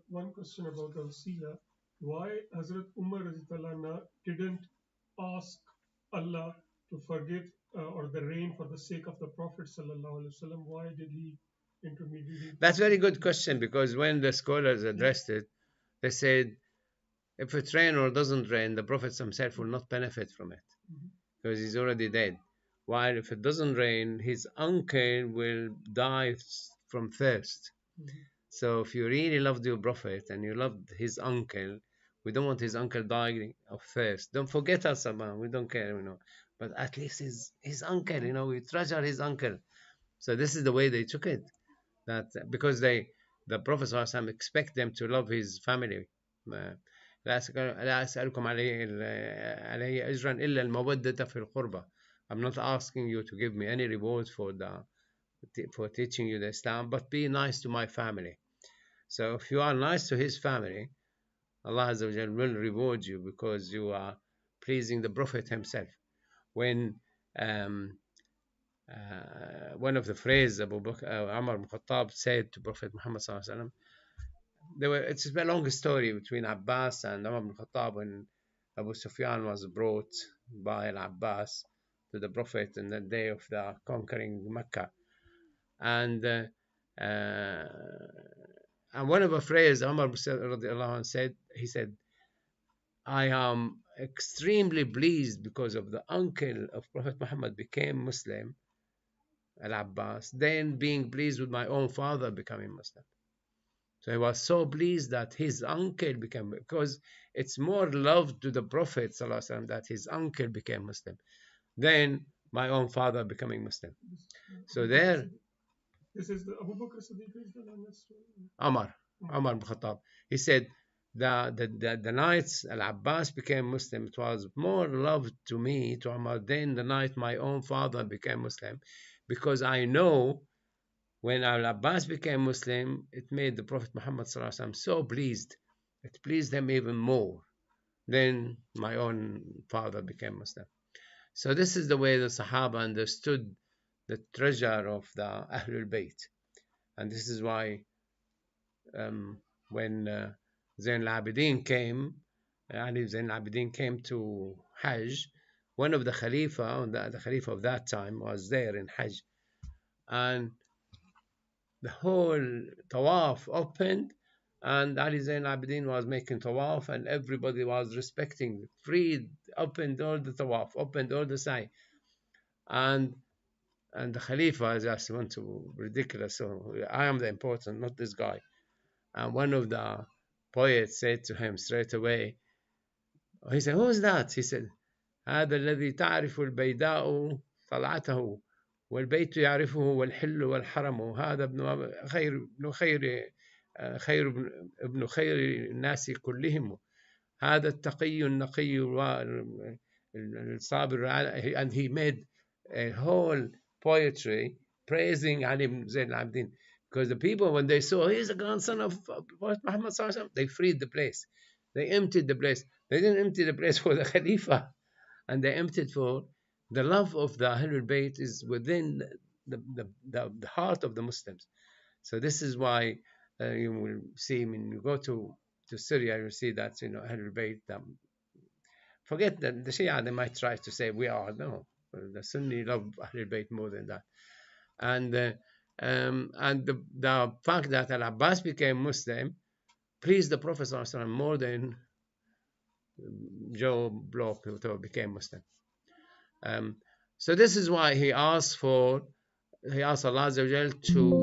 one question about the Wasila. Why Hazrat Umar radiallahu anhu didn't ask Allah to forgive or the rain for the sake of the Prophet sallallahu alaihi wasallam? Why did he intermediate? That's a very good question, because when the scholars addressed it, they said if it rains or doesn't rain, the Prophet himself will not benefit from it because he's already dead. While if it doesn't rain, his uncle will die from thirst. So if you really loved your Prophet and you loved his uncle, we don't want his uncle dying of thirst. Don't forget us, man. We don't care, But at least his uncle, we treasure his uncle. So this is the way they took it. That because the Prophet ﷺ expect them to love his family. لا أسألكم عليه أجرا إلا المودة في القربة. I'm not asking you to give me any reward for teaching you the Islam, but be nice to my family. So if you are nice to his family, Allah Azza wa Jal will reward you because you are pleasing the Prophet himself. When one of the phrases Abu Bakr, Umar ibn Khattab said to Prophet Muhammad sallallahu alaihi wasallam, it's a long story between Abbas and Umar ibn Khattab when Abu Sufyan was brought by Abbas to the Prophet in the day of the conquering Mecca. And one of the phrases Umar said, he said, I am extremely pleased because of the uncle of Prophet Muhammad became Muslim, Al-Abbas, then being pleased with my own father becoming Muslim. So he was so pleased that his uncle became, because it's more love to the Prophet ﷺ that his uncle became Muslim than my own father becoming Muslim. So there, this is the Abu Bakr Siddiq Umar ibn Khattab. He said the nights Al-Abbas became Muslim, it was more love to me, to Umar, than the night my own father became Muslim, because I know when Al-Abbas became Muslim, it made the Prophet Muhammad so pleased. It pleased him even more than my own father became Muslim. So this is the way the Sahaba understood the treasure of the Ahlul Bayt. And this is why when Zain al-Abidin came, Ali Zain al-Abidin came to Hajj, one of the Khalifa, the Khalifa of that time, was there in Hajj. And the whole tawaf opened, and Ali Zain al-Abidin was making tawaf, and everybody was respecting, freed, opened all the tawaf, opened all the sa'i. And the Khalifa just went to ridiculous. So I am the important, not this guy. And one of the poets said to him straight away, he said, who is that? He said, هذا الذي تعرف البيداء طلعته والبيت يعرفه والحل والحرم هذا ابن خير الناس كلهم هذا التقي النقي الصابر. And he made a whole poetry praising Ali ibn Zayn al-Abidin, because the people, when they saw he's a grandson of Prophet Muhammad, they freed the place, they emptied the place. They didn't empty the place for the Khalifa, and they emptied for the love of the Ahlul Bayt is within the heart of the Muslims. So this is why you will see when you go to Syria, you'll see that Ahlul Bayt. Forget that the Shia, they might try to say we are, no, the Sunni love Ahlul Bayt more than that. And the fact that Al-Abbas became Muslim pleased the Prophet ﷺ more than Joe Block, who became Muslim. So this is why he asked Allah Azza wa Jal to